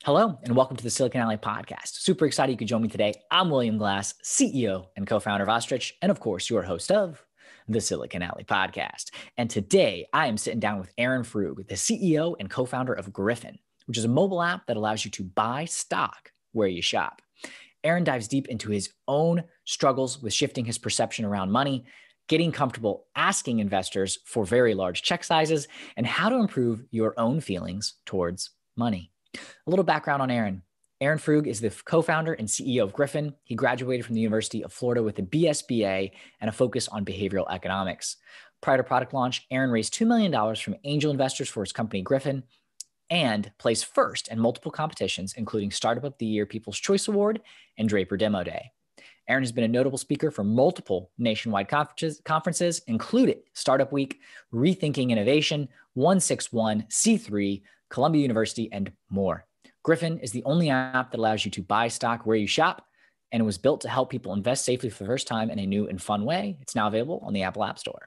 Hello, and welcome to the Silicon Alley Podcast. Super excited you could join me today. I'm William Glass, CEO and co-founder of Ostrich, and of course, your host of the Silicon Alley Podcast. And today, I am sitting down with Aaron Froug, the CEO and co-founder of Griffin, which is a mobile app that allows you to buy stock where you shop. Aaron dives deep into his own struggles with shifting his perception around money, getting comfortable asking investors for very large check sizes, and how to improve your own feelings towards money. A little background on Aaron. Aaron Froug is the co-founder and CEO of Griffin. He graduated from the University of Florida with a BSBA and a focus on behavioral economics. Prior to product launch, Aaron raised $2 million from angel investors for his company Griffin and placed first in multiple competitions, including Startup of the Year People's Choice Award and Draper Demo Day. Aaron has been a notable speaker for multiple nationwide conferences, including Startup Week, Rethinking Innovation, 161, C3, Columbia University, and more. Griffin is the only app that allows you to buy stock where you shop, and it was built to help people invest safely for the first time in a new and fun way. It's now available on the Apple AppStore.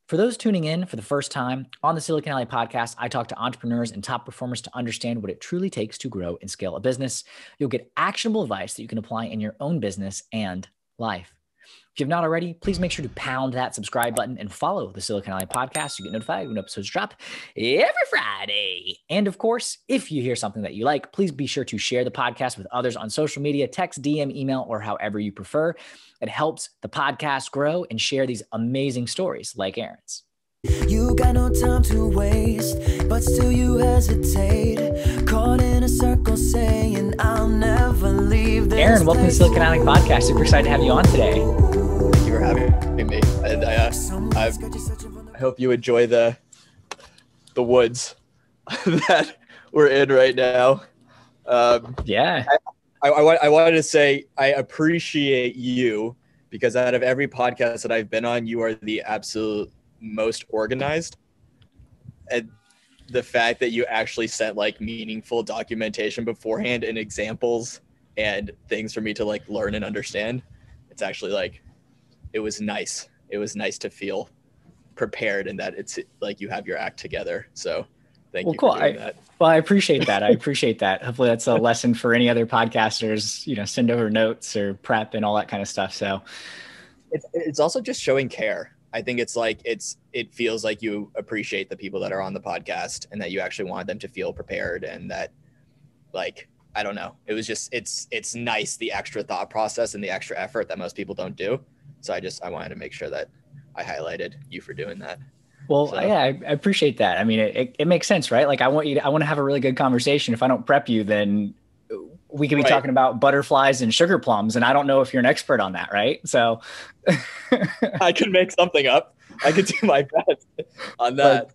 For those tuning in for the first time, on the Silicon Alley Podcast, I talk to entrepreneurs and top performers to understand what it truly takes to grow and scale a business. You'll get actionable advice that you can apply in your own business and life. If you have not already, please make sure to pound that subscribe button and follow the Silicon Alley Podcast so you get notified when episodes drop every Friday. And of course, if you hear something that you like, please be sure to share the podcast with others on social media, text, DM, email, or however you prefer. It helps the podcast grow and share these amazing stories like Aaron's. You got no time to waste, but still you hesitate. Caught in a circle saying, I'll never leave this. Aaron, welcome to the Silicon Alley Podcast. Super excited to have you on today. Thank you for having me. I hope you enjoy the woods that we're in right now. Yeah. I wanted to say I appreciate you because out of every podcast that I've been on, you are the absolute most organized, and the fact that you actually set like meaningful documentation beforehand and examples and things for me to like learn and understand, it's actually like it was nice to feel prepared and that it's like you have your act together. So thank you for doing that. Well, I appreciate that. I appreciate that. Hopefully that's a lesson for any other podcasters, send over notes or prep and all that kind of stuff. So it's also just showing care. I think it's like it feels like you appreciate the people that are on the podcast and that you actually want them to feel prepared, and that, like, I don't know, it was just it's nice, the extra thought process and the extra effort that most people don't do. So I wanted to make sure that I highlighted you for doing that. Well, yeah, I appreciate that. I mean, it makes sense, right? Like I want to have a really good conversation. If I don't prep you, then we could be talking about butterflies and sugar plums, and I don't know if you're an expert on that, right? So I could make something up. I could do my best on that.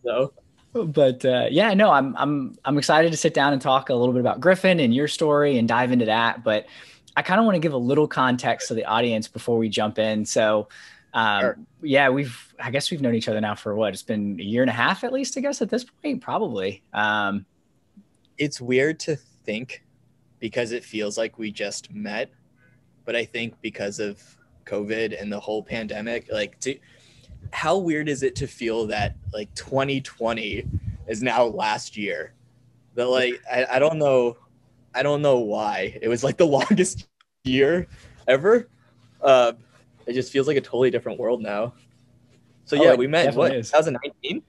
I'm excited to sit down and talk a little bit about Griffin and your story and dive into that. But I kind of want to give a little context to the audience before we jump in. So, Sure. Yeah, I guess we've known each other now for what? It's been a year and a half at least, I guess, at this point, probably. It's weird to think, because it feels like we just met, but I think because of COVID and the whole pandemic, how weird is it to feel that like 2020 is now last year? That like, I don't know why. It was like the longest year ever. It just feels like a totally different world now. So yeah, we met in what, 2019?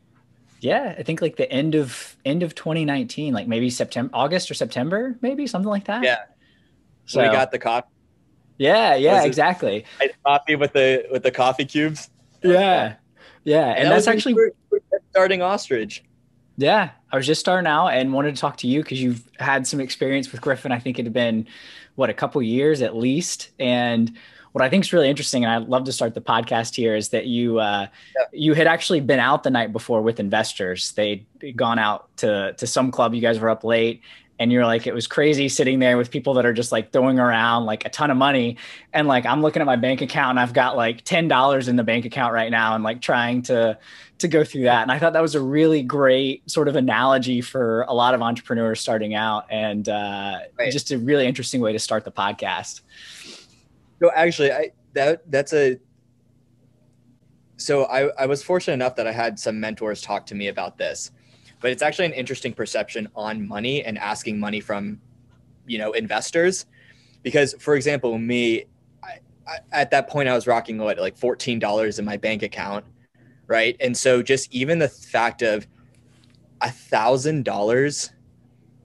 Yeah, I think like the end of 2019, like maybe August or September, maybe something like that. Yeah. So we got the coffee. Yeah, exactly. Coffee with the coffee cubes. Yeah. And that's actually we're starting Ostrich. Yeah, I was just starting out and wanted to talk to you because you've had some experience with Griffin. I think it had been a couple years at least. And what I think is really interesting, and I'd love to start the podcast here, is that you had actually been out the night before with investors. They'd gone out to some club. You guys were up late, and you're like, it was crazy sitting there with people that are just like throwing around like a ton of money. And like, I'm looking at my bank account and I've got like $10 in the bank account right now, and like trying to go through that. And I thought that was a really great sort of analogy for a lot of entrepreneurs starting out, and just a really interesting way to start the podcast. So actually, I was fortunate enough that I had some mentors talk to me about this. but it's actually an interesting perception on money and asking money from, investors. Because, for example, me, at that point I was rocking like $14 in my bank account, right? And so just even the fact of $1,000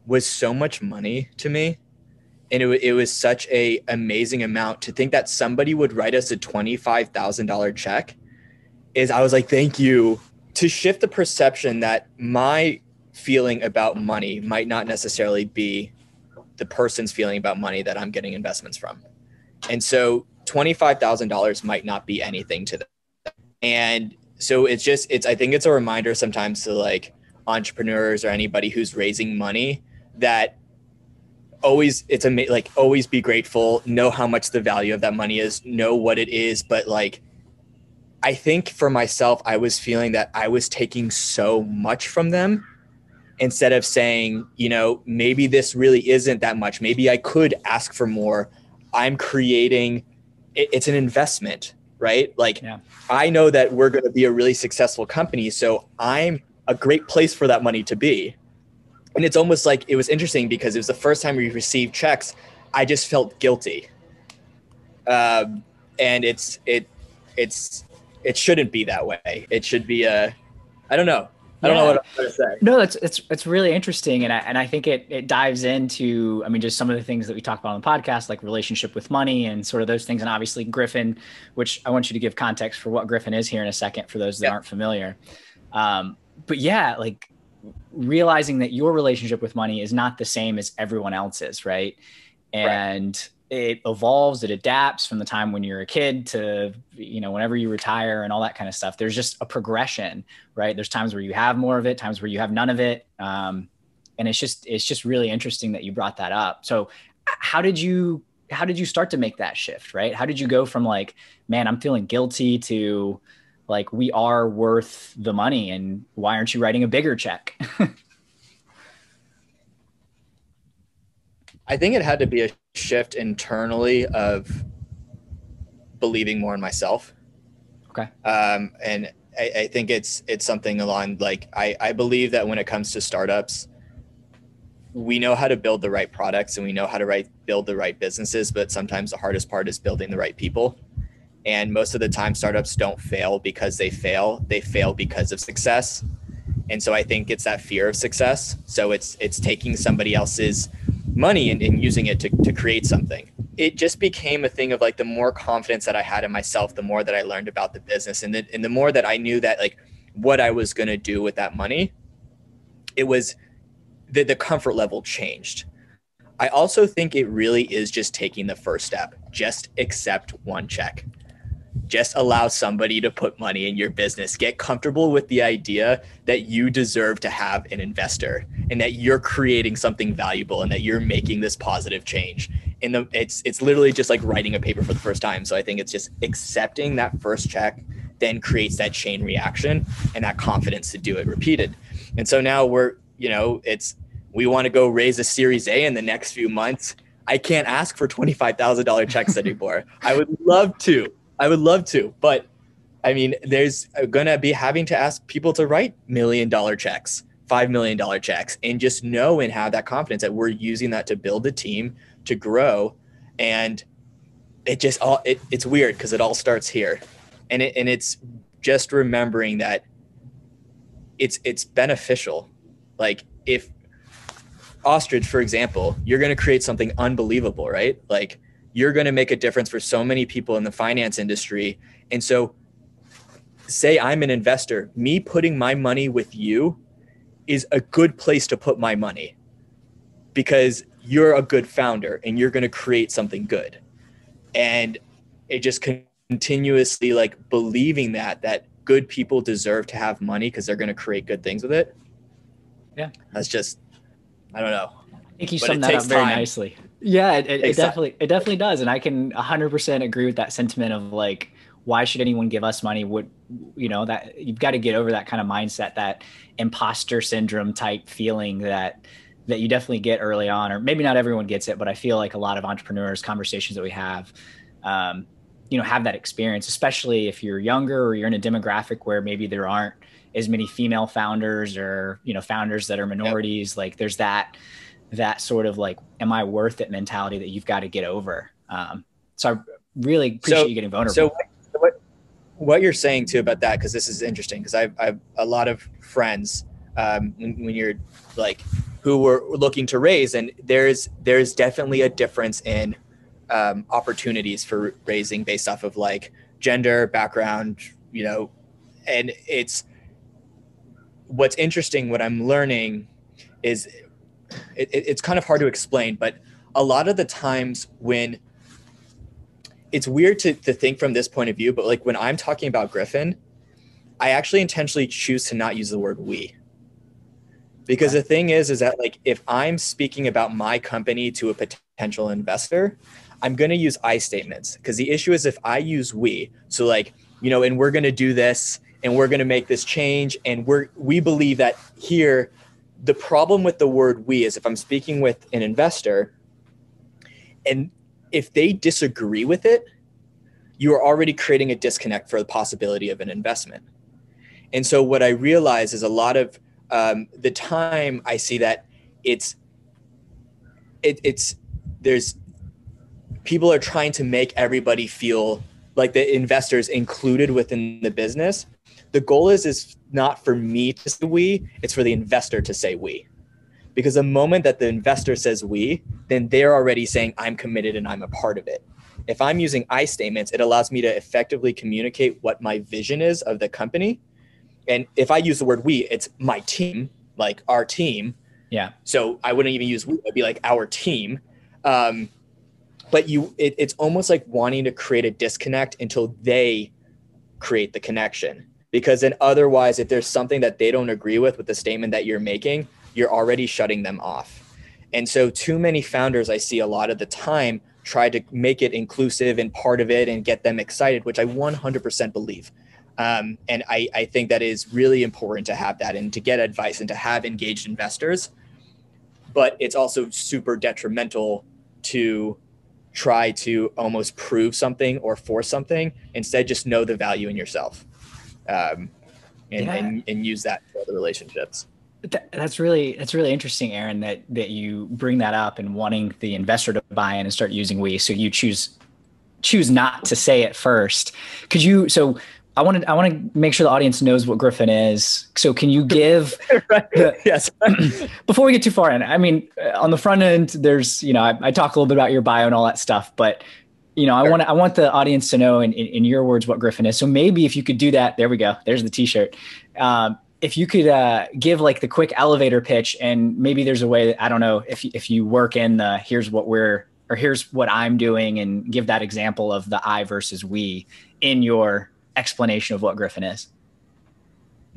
was so much money to me. And it was such a amazing amount to think that somebody would write us a $25,000 check. I was like, thank you. To shift the perception that my feeling about money might not necessarily be the person's feeling about money that I'm getting investments from. And so $25,000 might not be anything to them. And so I think it's a reminder sometimes to like entrepreneurs or anybody who's raising money that always be grateful, know how much the value of that money is, know what it is. But like, I think for myself, I was feeling that I was taking so much from them instead of saying, maybe this really isn't that much. Maybe I could ask for more. I'm creating, it's an investment, right? Like, yeah. I know that we're going to be a really successful company. So I'm a great place for that money to be. And it's almost like, it was interesting because it was the first time we received checks. I just felt guilty. And it shouldn't be that way. It should be I don't know. I don't know what I'm trying to say. No, it's really interesting. And I think it dives into, just some of the things that we talk about on the podcast, like relationship with money and sort of those things. And obviously Griffin, which I want you to give context for what Griffin is here in a second, for those that aren't familiar. But yeah, like realizing that your relationship with money is not the same as everyone else's, right? And it evolves, it adapts from the time when you're a kid to, whenever you retire and all that kind of stuff. There's just a progression, right? There's times where you have more of it, times where you have none of it. And it's just really interesting that you brought that up. So how did you start to make that shift, right? How did you go from like, man, I'm feeling guilty to like, we are worth the money, and why aren't you writing a bigger check? I think it had to be a shift internally of believing more in myself. Okay. And I think it's something along like, I believe that when it comes to startups, we know how to build the right products and we know how to build the right businesses, but sometimes the hardest part is building the right people. And most of the time startups don't fail because they fail because of success. And so I think it's that fear of success. So it's taking somebody else's money and using it to create something. It just became a thing of like, the more confidence that I had in myself, the more that I learned about the business, and the more that I knew that like what I was going to do with that money, it was the comfort level changed. I also think it really is just taking the first step. Just accept one check. Just allow somebody to put money in your business. Get comfortable with the idea that you deserve to have an investor and that you're creating something valuable and that you're making this positive change. And it's literally just like writing a paper for the first time. So I think it's just accepting that first check then creates that chain reaction and that confidence to do it repeated. And so now we want to go raise a Series A in the next few months. I can't ask for $25,000 checks anymore. I would love to, but there's going to be having to ask people to write $1 million checks, $5 million checks, and just know and have that confidence that we're using that to build a team, to grow. And it's weird because it all starts here. And it's just remembering that it's beneficial. Like if Ostrich, for example, you're going to create something unbelievable, right? Like you're going to make a difference for so many people in the finance industry. And so say I'm an investor, me putting my money with you is a good place to put my money because you're a good founder and you're going to create something good. And it just continuously like believing that good people deserve to have money because they're going to create good things with it. Yeah. That's just, I don't know. I think you summed that up very nicely. Yeah, it definitely does. And I can 100% agree with that sentiment of like, why should anyone give us money? That you've got to get over that kind of mindset, that imposter syndrome type feeling that you definitely get early on, or maybe not everyone gets it, but I feel like a lot of entrepreneurs, conversations that we have, have that experience, especially if you're younger or you're in a demographic where maybe there aren't as many female founders or, founders that are minorities. Yep. Like there's that sort of like, am I worth it mentality that you've got to get over. So I really appreciate you getting vulnerable. So what you're saying too about that, because this is interesting, because I've a lot of friends when you're like who were looking to raise, and there's definitely a difference in opportunities for raising based off of like gender, background, and what's interesting, what I'm learning is it's kind of hard to explain, but a lot of the times when it's weird to think from this point of view, but like when I'm talking about Griffin, I actually intentionally choose to not use the word we. Because the thing is that like, if I'm speaking about my company to a potential investor, I'm going to use I statements. Because the issue is if I use we, so like, and we're going to do this and we're going to make this change. And we believe that here, the problem with the word we is if I'm speaking with an investor and if they disagree with it, you are already creating a disconnect for the possibility of an investment. And so what I realize is a lot of the time I see that there's people are trying to make everybody feel like the investors included within the business. The goal is not for me to say we, it's for the investor to say we. Because the moment that the investor says we, then they're already saying I'm committed and I'm a part of it. If I'm using I statements, it allows me to effectively communicate what my vision is of the company. And if I use the word we, it's my team, like our team. Yeah. So I wouldn't even use we, it'd be like our team. But it's almost like wanting to create a disconnect until they create the connection. Because then otherwise, if there's something that they don't agree with the statement that you're making, you're already shutting them off. And so too many founders I see a lot of the time try to make it inclusive and part of it and get them excited, which I 100% believe. And I think that is really important to have that and to get advice and to have engaged investors. But it's also super detrimental to try to almost prove something or force something. Instead, just know the value in yourself and use that for other relationships. That's really interesting, Aaron, that you bring that up and wanting the investor to buy in and start using we. So you choose not to say it first. So I want to make sure the audience knows what Griffin is. So can you give yes. Before we get too far in, I mean, on the front end, there's, I talk a little bit about your bio and all that stuff, but I want the audience to know in your words what Griffin is. So maybe if you could do that, there we go. There's the t-shirt. If you could give like the quick elevator pitch, and maybe there's a way that, I don't know, if you work in the here's what I'm doing, and give that example of the I versus we in your explanation of what Griffin is.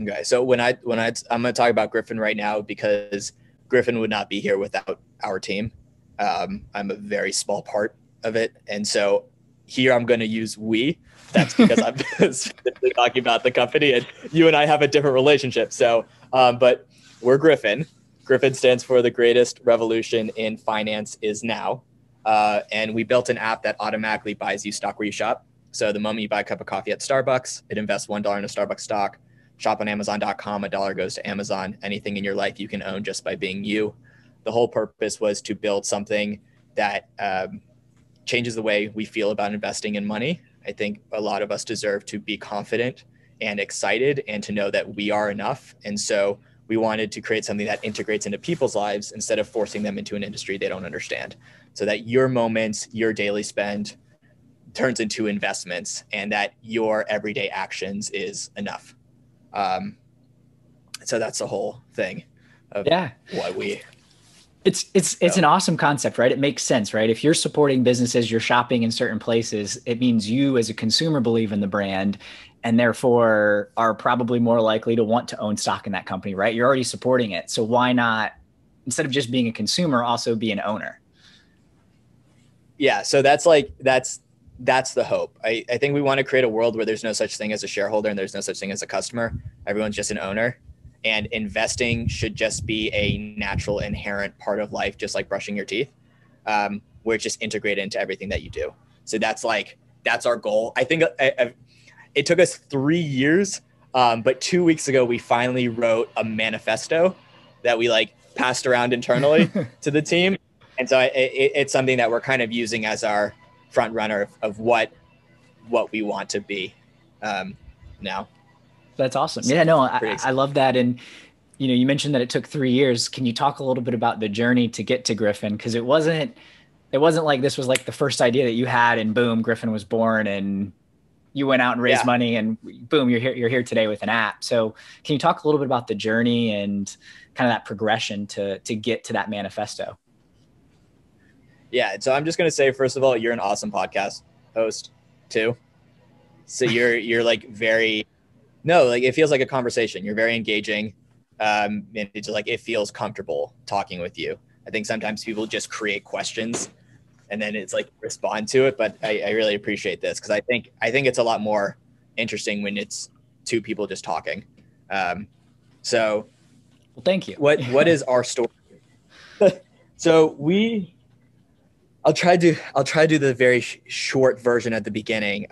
Okay. So I'm going to talk about Griffin right now because Griffin would not be here without our team. I'm a very small part of it. And so here I'm going to use we. That's because I'm specifically talking about the company and you and I have a different relationship. So, but we're Griffin. Griffin stands for the greatest revolution in finance is now. And we built an app that automatically buys you stock where you shop. So the moment you buy a cup of coffee at Starbucks, it invests $1 in a Starbucks stock. Shop on Amazon.com, $1 goes to Amazon. Anything in your life you can own just by being you. The whole purpose was to build something that changes the way we feel about investing in money. I think a lot of us deserve to be confident and excited and to know that we are enough. And so we wanted to create something that integrates into people's lives instead of forcing them into an industry they don't understand. So that your moments, your daily spend turns into investments and that your everyday actions is enough. So that's the whole thing of what we... It's an awesome concept, right? It makes sense, right? If you're supporting businesses, you're shopping in certain places, it means you as a consumer believe in the brand and therefore are probably more likely to want to own stock in that company, right? You're already supporting it. So why not, instead of just being a consumer, also be an owner? Yeah. So that's the hope. I think we want to create a world where there's no such thing as a shareholder and there's no such thing as a customer. Everyone's just an owner. And investing should just be a natural, inherent part of life, just like brushing your teeth, where it's just integrated into everything that you do. So that's our goal. I think it took us 3 years But 2 weeks ago, we finally wrote a manifesto that we like passed around internally to the team. And so it's something that we're kind of using as our front runner of what we want to be now. That's awesome. So yeah, no, I love that. And, you mentioned that it took 3 years. Can you talk a little bit about the journey to get to Griffin? Because it wasn't like this was like the first idea that you had and boom, Griffin was born and you went out and raised money and boom, you're here today with an app. So can you talk a little bit about the journey and kind of that progression to get to that manifesto? Yeah. So I'm just going to say, first of all, you're an awesome podcast host too. So you're like it feels like a conversation. You're very engaging. And it's like, it feels comfortable talking with you. I think sometimes people just create questions and then it's like respond to it. But I really appreciate this because I think it's a lot more interesting when it's two people just talking. So well, thank you. What is our story? So I'll try to do the very short version at the beginning.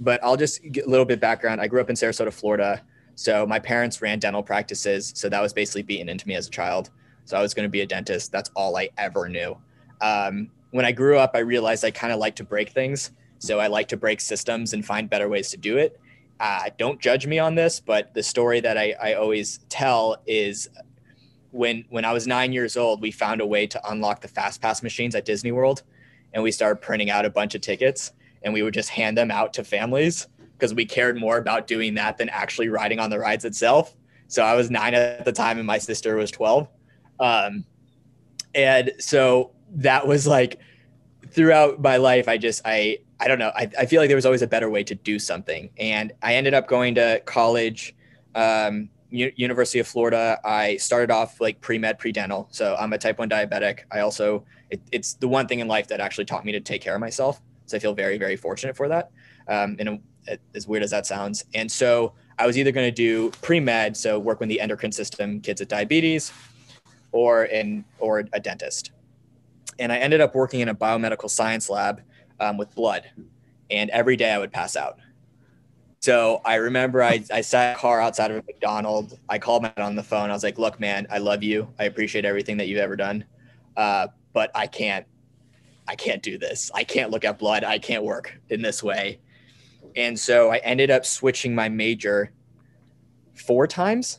But I'll just get a little bit background. I grew up in Sarasota, Florida. So my parents ran dental practices. So that was basically beaten into me as a child. So I was going to be a dentist. That's all I ever knew. When I grew up, I realized I kind of like to break things. So I like to break systems and find better ways to do it. Don't judge me on this, but the story that I always tell is when I was 9 years old, we found a way to unlock the fast pass machines at Disney World. And we started printing out a bunch of tickets and we would just hand them out to families because we cared more about doing that than actually riding on the rides itself. So I was 9 at the time and my sister was 12. And so that was like throughout my life, I don't know. I feel like there was always a better way to do something. And I ended up going to college, University of Florida. I started off like pre-med, pre-dental. So I'm a type 1 diabetic. I also, it's the one thing in life that actually taught me to take care of myself. So I feel very, very fortunate for that. And as weird as that sounds. And so I was either going to do pre-med, so work with the endocrine system, kids with diabetes, or a dentist. And I ended up working in a biomedical science lab with blood. And every day I would pass out. So I remember I sat in a car outside of a McDonald's. I called Matt on the phone. I was like, look, man, I love you. I appreciate everything that you've ever done. But I can't do this. I can't look at blood. I can't work in this way. And so I ended up switching my major 4 times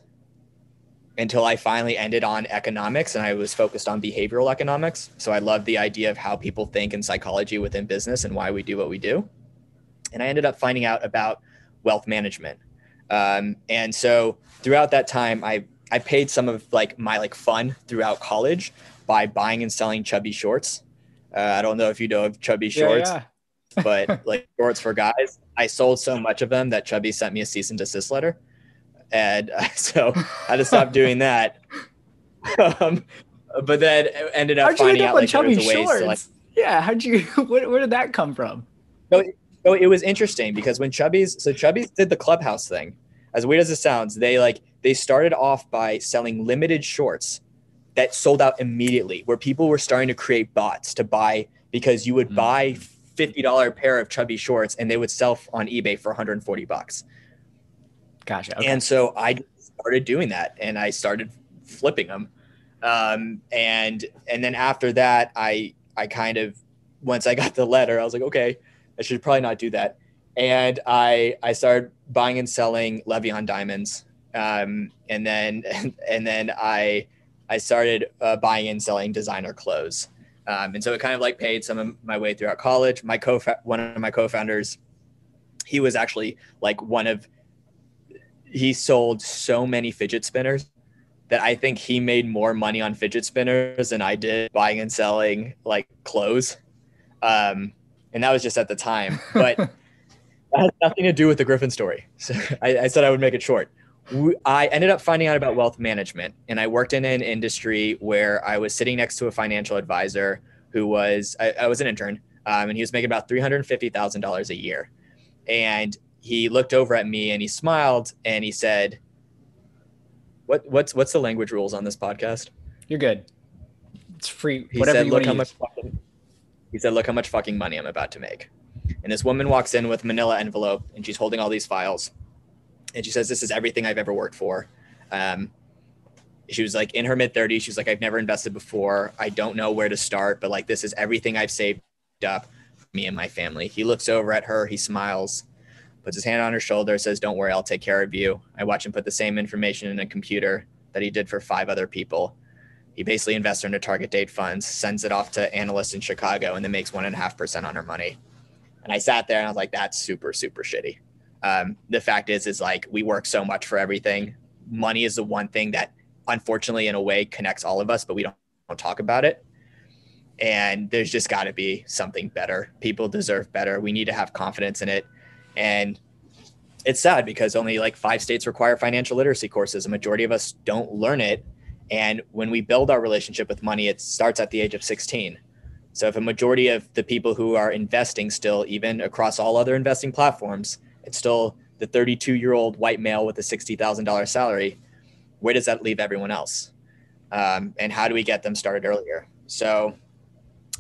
until I finally ended on economics, and I was focused on behavioral economics. So I love the idea of how people think in psychology within business and why we do what we do. And I ended up finding out about wealth management. And so throughout that time, I paid some of like my like fun throughout college by buying and selling chubby shorts. I don't know if you know of chubby shorts, but like shorts for guys. I sold so much of them that Chubby sent me a cease and desist letter. And so I had to stop doing that. But then ended up finding out like there was a way to like, yeah. Where did that come from? So it was interesting because when Chubby's did the Clubhouse thing, as weird as it sounds, they started off by selling limited shorts that sold out immediately, where people were starting to create bots to buy, because you would buy $50 pair of Chubby shorts and they would sell on eBay for $140. Gotcha. Okay. And so I started doing that and I started flipping them. And then after that, I kind of, once I got the letter, I was like, okay, I should probably not do that. And I started buying and selling Levion diamonds. And then I started buying and selling designer clothes. And so it kind of like paid some of my way throughout college. One of my co-founders, he was actually like he sold so many fidget spinners that I think he made more money on fidget spinners than I did buying and selling like clothes. And that was just at the time, but that has nothing to do with the Griffin story. So I said I would make it short. I ended up finding out about wealth management, and I worked in an industry where I was sitting next to a financial advisor who was, I was an intern, and he was making about $350,000 a year. And he looked over at me and he smiled and he said, what's the language rules on this podcast? You're good. It's free. He said, look how much fucking money I'm about to make. And this woman walks in with a manila envelope and she's holding all these files. And she says, this is everything I've ever worked for. She was like in her mid-30s. She was like, I've never invested before. I don't know where to start, but like, this is everything I've saved up for me and my family. He looks over at her, he smiles, puts his hand on her shoulder, says, don't worry, I'll take care of you. I watch him put the same information in a computer that he did for 5 other people. He basically invests her into target date funds, sends it off to analysts in Chicago, and then makes 1.5% on her money. And I sat there and I was like, that's super, super shitty. The fact is like, we work so much for everything. Money is the one thing that unfortunately in a way connects all of us, but we don't talk about it. And there's just got to be something better. People deserve better. We need to have confidence in it. And it's sad because only like 5 states require financial literacy courses. A majority of us don't learn it. And when we build our relationship with money, it starts at the age of 16. So if a majority of the people who are investing still, even across all other investing platforms, it's still the 32-year-old white male with a $60,000 salary, where does that leave everyone else? And how do we get them started earlier? So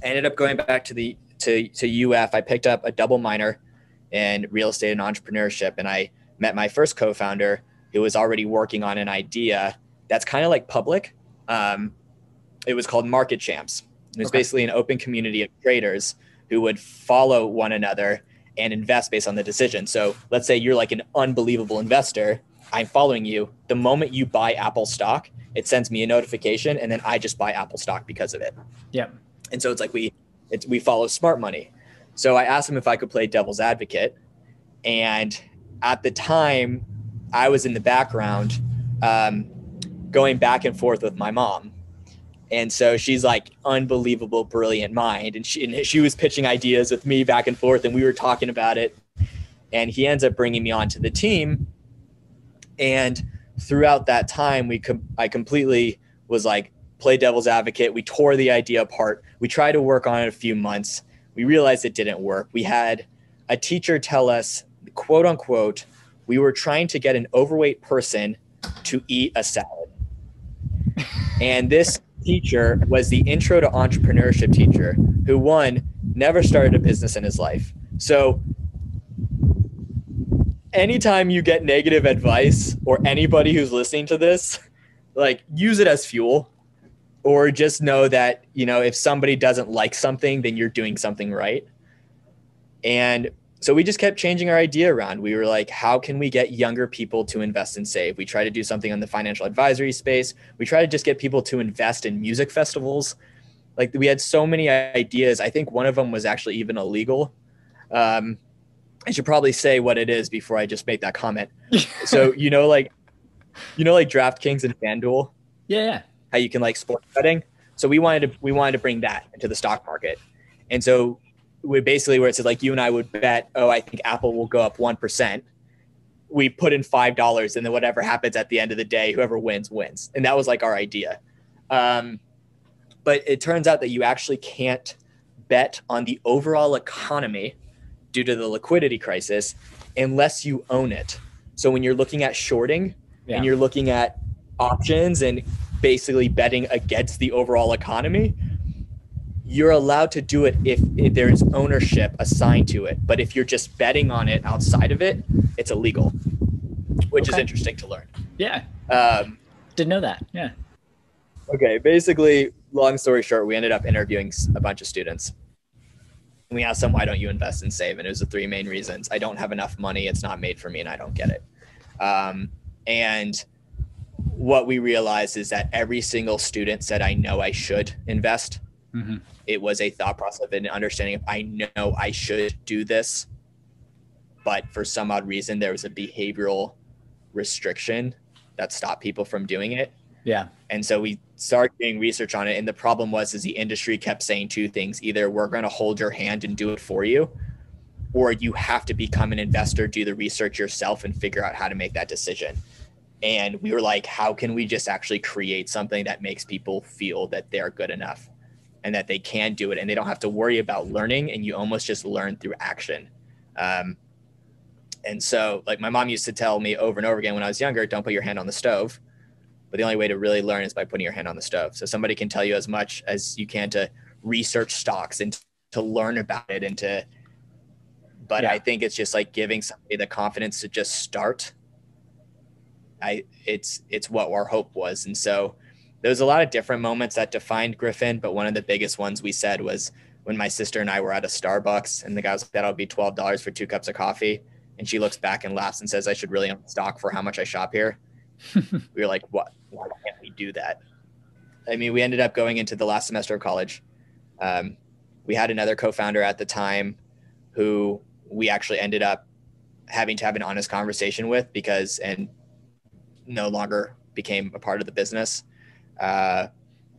I ended up going back to UF. I picked up a double minor in real estate and entrepreneurship. And I met my first co-founder who was already working on an idea that's kind of like public. It was called Market Champs. It was basically an open community of traders who would follow one another and invest based on the decision. So let's say you're like an unbelievable investor. I'm following you. The moment you buy Apple stock, it sends me a notification, and then I just buy Apple stock because of it. Yeah. And so it's like we follow smart money. So I asked him if I could play devil's advocate. And at the time, I was in the background going back and forth with my mom. And so she's like unbelievable, brilliant mind. And she was pitching ideas with me back and forth, and we were talking about it. And he ends up bringing me onto the team. And throughout that time, I completely was like, play devil's advocate. We tore the idea apart. We tried to work on it a few months. We realized it didn't work. We had a teacher tell us, quote unquote, we were trying to get an overweight person to eat a salad. And this teacher was the intro to entrepreneurship teacher who, one, never started a business in his life. So anytime you get negative advice, or anybody who's listening to this, like, use it as fuel, or just know that, you know, if somebody doesn't like something, then you're doing something right. And so we just kept changing our idea around. We were like, how can we get younger people to invest and save? We tried to do something on the financial advisory space. We tried to just get people to invest in music festivals. Like, we had so many ideas. I think one of them was actually even illegal. I should probably say what it is before I just make that comment. So, you know, like DraftKings and FanDuel? Yeah. How you can like sports betting. So we wanted to bring that into the stock market. And so we basically, where it said like you and I would bet, oh, I think Apple will go up 1%. We put in $5, and then whatever happens at the end of the day, whoever wins. And that was like our idea. But it turns out that you actually can't bet on the overall economy due to the liquidity crisis unless you own it. So when you're looking at shorting and you're looking at options and basically betting against the overall economy, you're allowed to do it if there's ownership assigned to it. But if you're just betting on it outside of it, it's illegal, which is interesting to learn. Yeah. Didn't know that. Yeah. Okay. Basically, long story short, we ended up interviewing a bunch of students. We asked them, why don't you invest and save? And it was the 3 main reasons. I don't have enough money. It's not made for me, and I don't get it. And what we realized is that every single student said, I know I should invest. Mm-hmm. It was a thought process of an understanding of, I know I should do this, but for some odd reason, there was a behavioral restriction that stopped people from doing it. Yeah. And so we started doing research on it. And the problem was the industry kept saying 2 things. Either we're going to hold your hand and do it for you, or you have to become an investor, do the research yourself, and figure out how to make that decision. And we were like, how can we just actually create something that makes people feel that they're good enough and that they can do it, and they don't have to worry about learning, and you almost just learn through action. And so, like, my mom used to tell me over and over again when I was younger, don't put your hand on the stove. But the only way to really learn is by putting your hand on the stove. So somebody can tell you as much as you can to research stocks and to learn about it, but I think it's just like giving somebody the confidence to just start it's what our hope was. And so there was a lot of different moments that defined Griffin, but one of the biggest ones we said was when my sister and I were at a Starbucks and the guy was like, that'll be $12 for 2 cups of coffee. And she looks back and laughs and says, I should really own stock for how much I shop here. We were like, what? Why can't we do that? I mean, we ended up going into the last semester of college. We had another co-founder at the time who we actually ended up having to have an honest conversation with and no longer became a part of the business.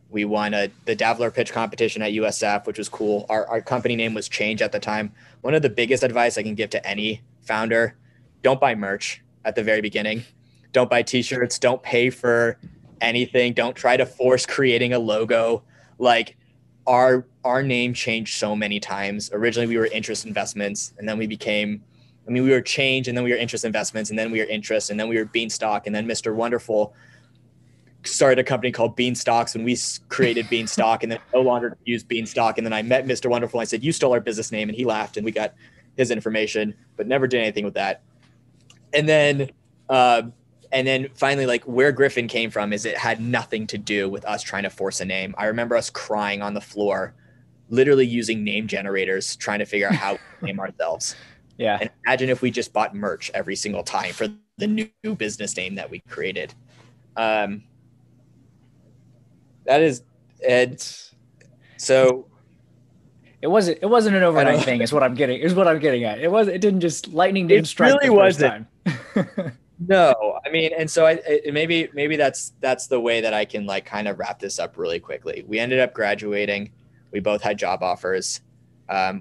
We won the Dabbler pitch competition at USF, which was cool. Our company name was Change at the time. One of the biggest advice I can give to any founder, don't buy merch at the very beginning. Don't buy t-shirts. Don't pay for anything. Don't try to force creating a logo. Like our name changed so many times. Originally we were Interest Investments, and then we were Change, and then we were Interest Investments, and then we were Interest, and then we were Beanstalk, and then Mr. Wonderful started a company called Beanstalks, and we created Beanstalk, and then no longer used Beanstalk. And then I met Mr. Wonderful. And I said, you stole our business name, and he laughed, and we got his information, but never did anything with that. And then finally, like where Griffin came from is it had nothing to do with us trying to force a name. I remember us crying on the floor, literally using name generators, trying to figure out how to name ourselves. Yeah. And imagine if we just bought merch every single time for the new business name that we created. That is it. So it wasn't an overnight thing. Is what I'm getting at. It didn't really strike the first time. No, I mean, and so maybe that's the way that I can like kind of wrap this up really quickly. We ended up graduating. We both had job offers.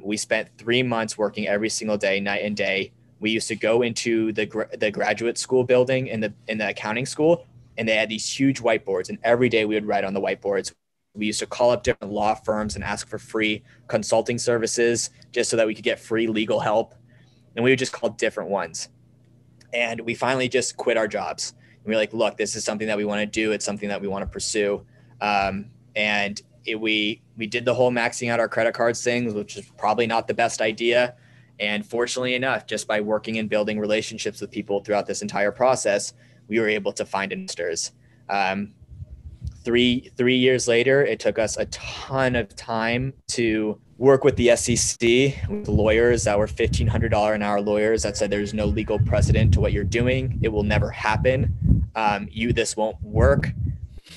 We spent 3 months working every single day, night and day. We used to go into the graduate school building in the accounting school, and they had these huge whiteboards, and every day we would write on the whiteboards. We used to call up different law firms and ask for free consulting services just so that we could get free legal help. And we would just call different ones. And we finally just quit our jobs. And we were like, look, this is something that we want to do. It's something that we want to pursue. We did the whole maxing out our credit cards things, which is probably not the best idea. And fortunately enough, just by working and building relationships with people throughout this entire process, we were able to find investors. 3 years later, it took us a ton of time to work with the SEC, with lawyers that were $1,500 an hour lawyers that said there's no legal precedent to what you're doing. It will never happen. This won't work.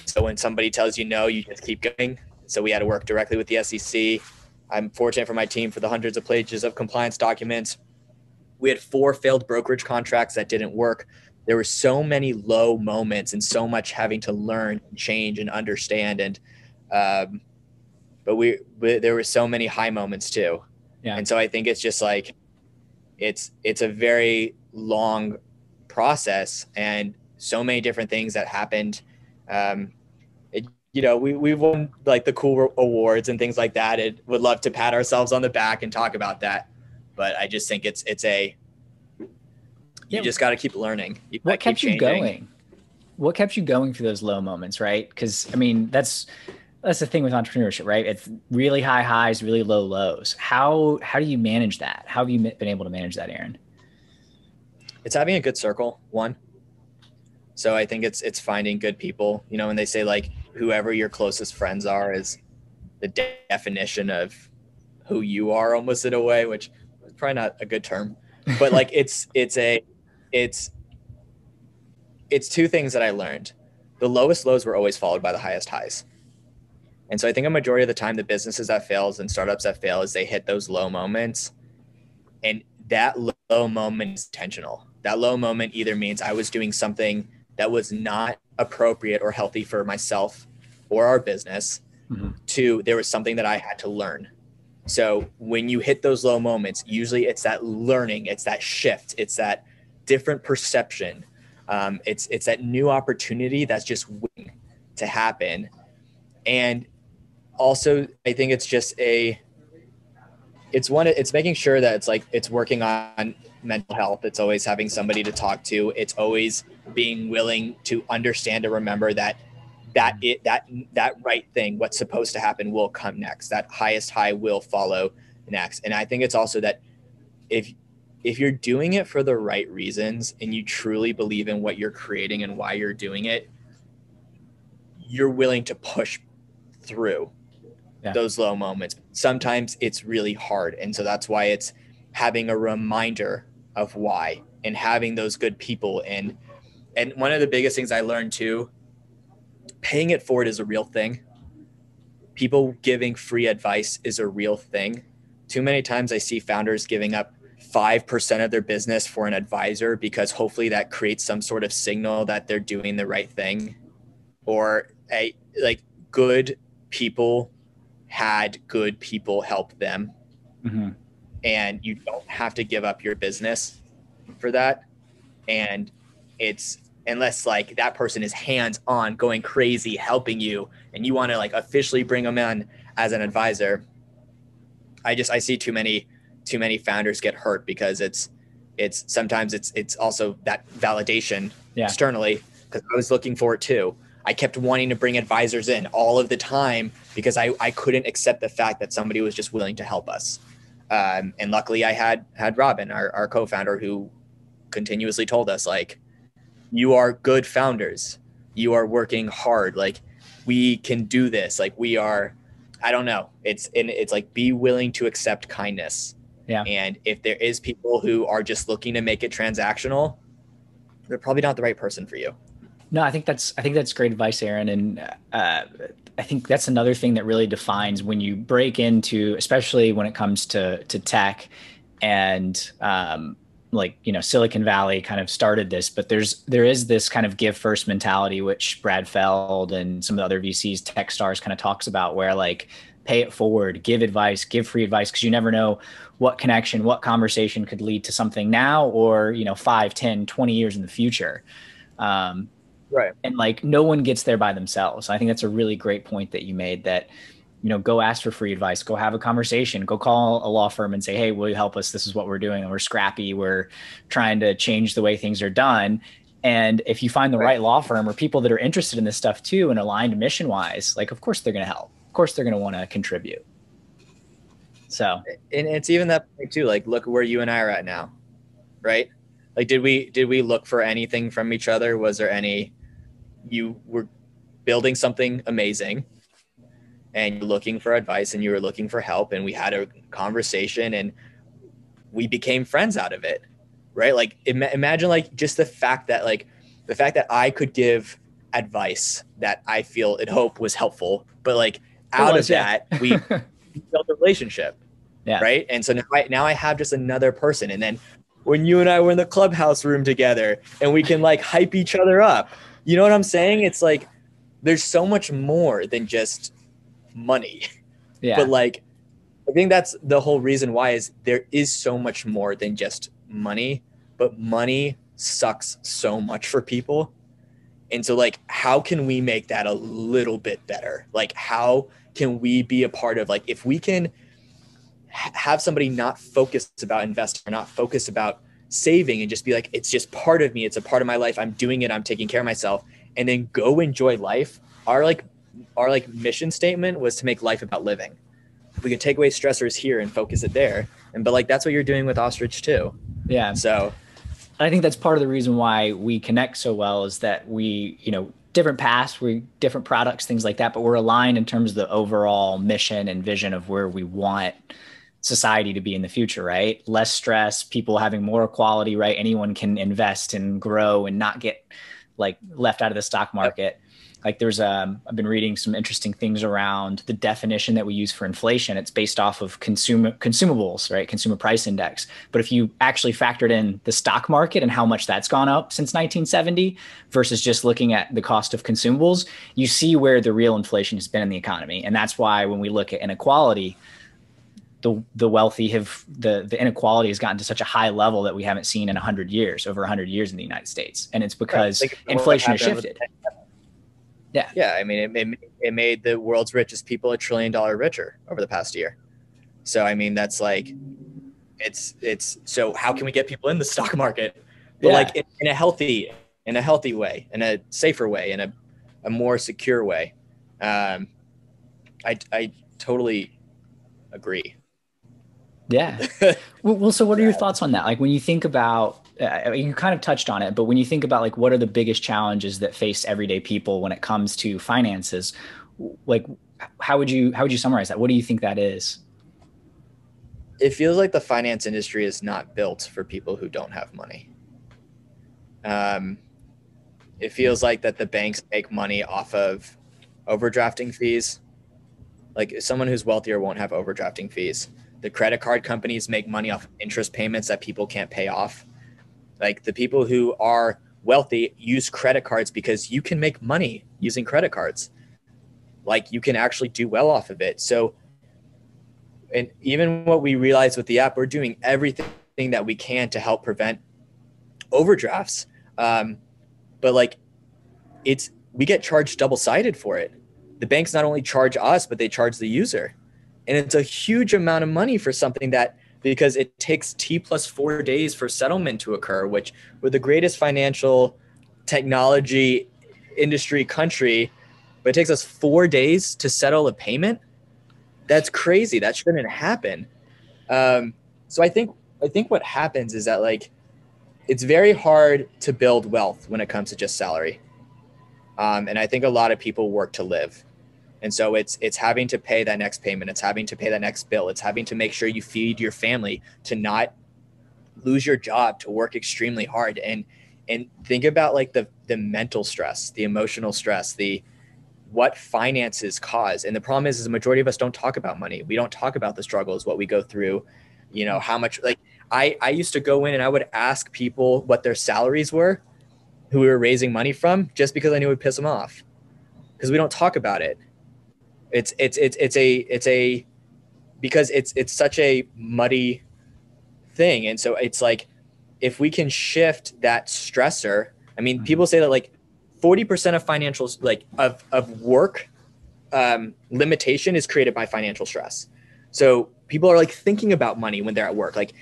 So when somebody tells you no, you just keep going. So we had to work directly with the SEC. I'm fortunate for my team for the hundreds of pages of compliance documents. We had 4 failed brokerage contracts that didn't work. There were so many low moments and so much having to learn, change, and understand. And but there were so many high moments too. Yeah. And so I think it's just like it's a very long process and so many different things that happened. We won like the cool awards and things like that. It would love to pat ourselves on the back and talk about that, but I just think you just got to keep learning. What kept you going? What kept you going through those low moments, right? Because I mean, that's the thing with entrepreneurship, right? It's really high highs, really low lows. How do you manage that? How have you been able to manage that, Aaron? It's having a good circle, one. So I think it's finding good people. You know, when they say like whoever your closest friends are is the definition of who you are, almost in a way, which is probably not a good term, but like it's 2 things that I learned. The lowest lows were always followed by the highest highs. And so I think a majority of the time the businesses that fails and startups that fail is they hit those low moments, and that low moment is intentional. That low moment either means I was doing something that was not appropriate or healthy for myself or our business. Mm-hmm. 2, there was something that I had to learn. So when you hit those low moments, usually it's that learning, it's that shift, it's that different perception. It's that new opportunity that's just waiting to happen. And also I think it's just it's making sure that it's working on mental health. It's always having somebody to talk to. It's always being willing to understand and remember that right thing, what's supposed to happen, will come next. That highest high will follow next. And I think it's also that if if you're doing it for the right reasons and you truly believe in what you're creating and why you're doing it, you're willing to push through those low moments. Sometimes it's really hard. And so that's why it's having a reminder of why and having those good people. And one of the biggest things I learned too, paying it forward is a real thing. People giving free advice is a real thing. Too many times I see founders giving up 5% of their business for an advisor because hopefully that creates some sort of signal that they're doing the right thing. Or like good people had good people help them. Mm-hmm. And you don't have to give up your business for that. And it's, unless like that person is hands on going crazy, helping you, and you want to like officially bring them in as an advisor. I see too many founders get hurt because it's sometimes it's also that validation externally, because I was looking for it too. I kept wanting to bring advisors in all of the time because I couldn't accept the fact that somebody was just willing to help us. And luckily I had Robin, our co-founder, who continuously told us like, you are good founders. You are working hard. Like, we can do this. Like, we are, I don't know. It's like, be willing to accept kindness. Yeah. And if there is people who are just looking to make it transactional, they're probably not the right person for you. No, I think that's great advice, Aaron. And I think that's another thing that really defines when you break into, especially when it comes to tech and, like, you know, Silicon Valley kind of started this, but there is this kind of give first mentality, which Brad Feld and some of the other VCs, tech stars, kind of talks about, where like, pay it forward, give advice, give free advice, because you never know what connection, what conversation could lead to something now, or, you know, 5, 10, 20 years in the future. Right. And like, no one gets there by themselves. I think that's a really great point that you made, that, you know, go ask for free advice, go have a conversation, go call a law firm and say, hey, will you help us? This is what we're doing. And we're scrappy. We're trying to change the way things are done. And if you find the right law firm or people that are interested in this stuff too, and aligned mission wise, like, of course they're going to help. Of course they're going to want to contribute. So, and it's even that point too, like, look where you and I are at now, right? Like, did we look for anything from each other? Was there any, you were building something amazing and you're looking for advice and you were looking for help, and we had a conversation and we became friends out of it, right? Like, imagine like just the fact that I could give advice that I feel and hope was helpful, but like out of that, we built a relationship, right? And so now I have just another person. And then when you and I were in the clubhouse room together and we can like hype each other up, you know what I'm saying? It's like, there's so much more than just money. But like, I think that's the whole reason why, is there is so much more than just money, but money sucks so much for people. And so like, how can we make that a little bit better? Like, how can we be a part of, like, if we can have somebody not focused about investing or not focused about saving and just be like, it's just part of me. It's a part of my life. I'm doing it. I'm taking care of myself, and then go enjoy life. Our mission statement was to make life about living. If we could take away stressors here and focus it there. But like, that's what you're doing with Ostrich too. Yeah. So I think that's part of the reason why we connect so well, is that we, you know, different paths, we different products, things like that, but we're aligned in terms of the overall mission and vision of where we want society to be in the future, right? Less stress, people having more equality, right? Anyone can invest and grow and not get like left out of the stock market. Like, there's I've been reading some interesting things around the definition that we use for inflation. It's based off of consumables, right? Consumer price index. But if you actually factored in the stock market and how much that's gone up since 1970 versus just looking at the cost of consumables, you see where the real inflation has been in the economy. And that's why when we look at inequality, the wealthy the inequality has gotten to such a high level that we haven't seen in 100 years, over 100 years in the United States. And it's because inflation has shifted. Yeah. I mean, it made the world's richest people $1 trillion richer over the past year. So, I mean, that's like, it's so how can we get people in the stock market, but like in a healthy way, in a safer way, in a more secure way. I totally agree. Yeah. Well, so what are your thoughts on that? Like when you think about, you kind of touched on it, but when you think about like, what are the biggest challenges that face everyday people when it comes to finances? Like, how would you summarize that? What do you think that is? It feels like the finance industry is not built for people who don't have money. It feels like that the banks make money off of overdrafting fees. Like someone who's wealthier won't have overdrafting fees. The credit card companies make money off interest payments that people can't pay off. Like the people who are wealthy use credit cards because you can make money using credit cards. Like you can actually do well off of it. So, and even what we realize with the app, we're doing everything that we can to help prevent overdrafts. But like we get charged double-sided for it. The banks not only charge us, but they charge the user. And it's a huge amount of money for something that, because it takes T+4 days for settlement to occur, which we're the greatest financial technology industry country, but it takes us 4 days to settle a payment. That's crazy. That shouldn't happen. So I think what happens is that like, it's very hard to build wealth when it comes to just salary. And I think a lot of people work to live. And so it's having to pay that next payment. It's having to pay that next bill. It's having to make sure you feed your family, to not lose your job, to work extremely hard. And think about like the mental stress, the emotional stress, what finances cause. And the problem is the majority of us don't talk about money. We don't talk about the struggles, what we go through, you know, how much, like I used to go in and I would ask people what their salaries were, who we were raising money from, just because I knew it would piss them off, because we don't talk about it. Because it's such a muddy thing. And so it's like, if we can shift that stressor, I mean, people say that like 40% of financials, like of work limitation is created by financial stress. So people are like thinking about money when they're at work. Like,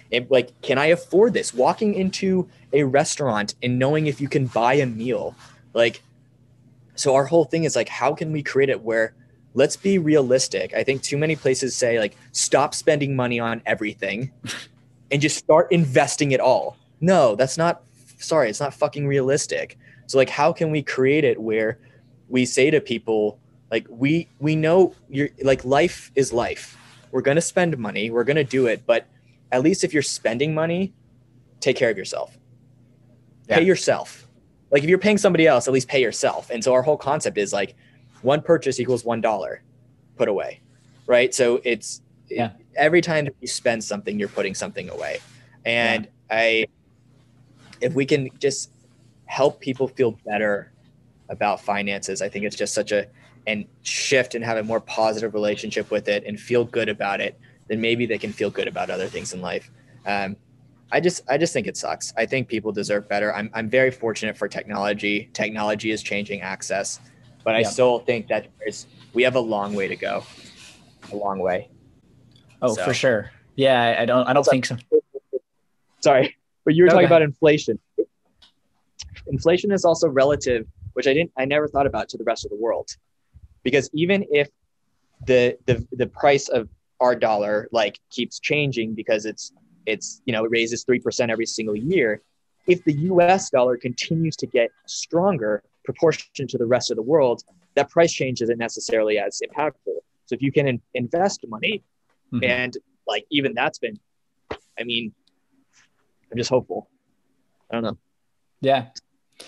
can I afford this? Walking into a restaurant and knowing if you can buy a meal. Like, so our whole thing is like, how can we create it where, let's be realistic. I think too many places say like, stop spending money on everything and just start investing it all. No, it's not fucking realistic. So like, how can we create it where we say to people, like, we know you're like, life is life. We're going to spend money. We're going to do it. But at least if you're spending money, take care of yourself. Pay yourself. Like if you're paying somebody else, at least pay yourself. And so our whole concept is like, one purchase equals $1 put away. Right. So every time that you spend something, you're putting something away. And if we can just help people feel better about finances, I think it's just and shift and have a more positive relationship with it and feel good about it, then maybe they can feel good about other things in life. I just think it sucks. I think people deserve better. I'm very fortunate for technology. Technology is changing access, but I still think that we have a long way to go. A long way. Oh, so. For sure. Yeah. I don't think so. Sorry, but you were talking about inflation. Inflation is also relative, which I never thought about, to the rest of the world. Because even if the price of our dollar like keeps changing because it's you know, it raises 3% every single year, if the US dollar continues to get stronger proportion to the rest of the world, that price change isn't necessarily as impactful. So if you can invest money, and like even that's been, I mean, I'm just hopeful. I don't know. Yeah.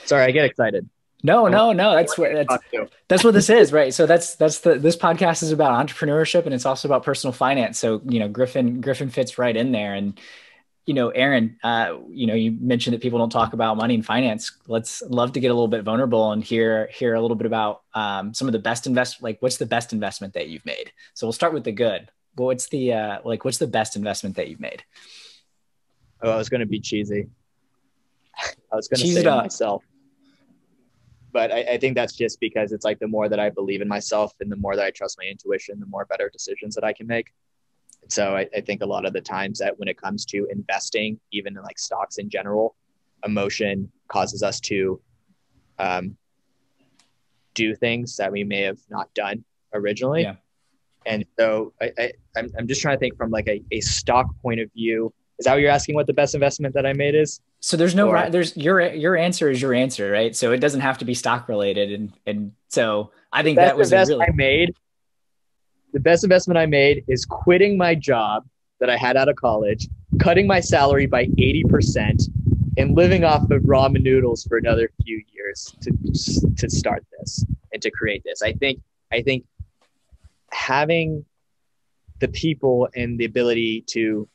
Sorry, I get excited. No. That's what this is, right? So this podcast is about entrepreneurship, and it's also about personal finance. So, you know, Griffin fits right in there. And, you know, Aaron, you know, you mentioned that people don't talk about money and finance. Love to get a little bit vulnerable and hear a little bit about some of the best what's the best investment that you've made? So we'll start with the good. But what's the best investment that you've made? Oh, I was going to be cheesy. I was going to say myself. But I think that's just because it's like the more that I believe in myself and the more that I trust my intuition, the more better decisions that I can make. And so I think a lot of the times that when it comes to investing, even in like stocks in general, emotion causes us to do things that we may have not done originally. Yeah. And so I'm just trying to think from like a stock point of view. Is that what you're asking, what the best investment that I made is? So there's no Or right, there's your answer is your answer, right? So it doesn't have to be stock related. And so I think that was a really the best investment I made is quitting my job that I had out of college, cutting my salary by 80%, and living off of ramen noodles for another few years to start this and to create this. I think having the people and the ability to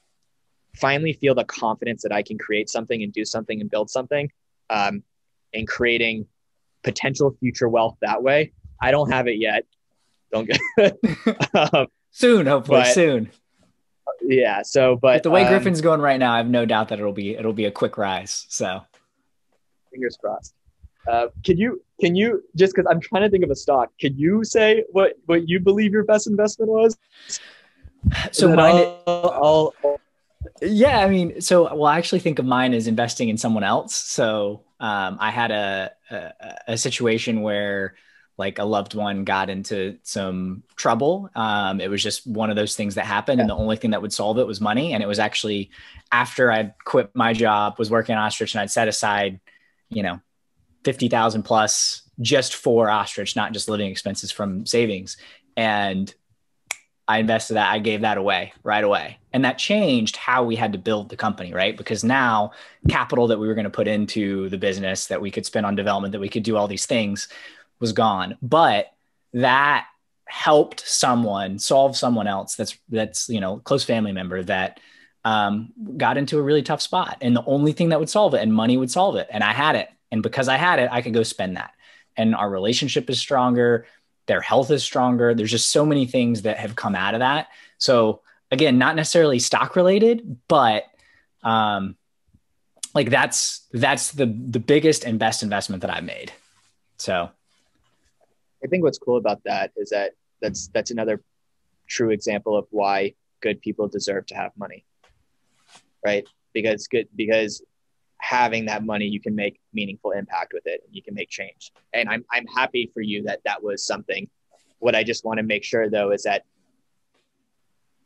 finally feel the confidence that I can create something and do something and build something, and creating potential future wealth that way. I don't have it yet. Don't get soon, hopefully soon. Yeah. So, but with the way Griffin's going right now, I have no doubt that it'll be a quick rise. So fingers crossed. Can you just, because I'm trying to think of a stock, can you say what you believe your best investment was? So yeah, I mean, I actually think of mine as investing in someone else. So I had a situation where like a loved one got into some trouble. It was just one of those things that happened. And the only thing that would solve it was money. And it was actually after I'd quit my job, was working on Ostrich, and I'd set aside, 50,000 plus just for Ostrich, not just living expenses from savings. And I invested that. I gave that away right away. And that changed how we had to build the company, right? Because now capital that we were going to put into the business that we could spend on development, that we could do all these things, was gone. But that helped someone solve someone else that's close family member that got into a really tough spot. And the only thing that would solve it, and money would solve it. And I had it. And because I had it, I could go spend that. And our relationship is stronger. Their health is stronger. There's just so many things that have come out of that. So again, not necessarily stock related, but like that's the biggest and best investment that I've made. So I think what's cool about that is that that's another true example of why good people deserve to have money, right? Because having that money, you can make meaningful impact with it, and you can make change. And I'm happy for you that was something. What I just want to make sure though is that,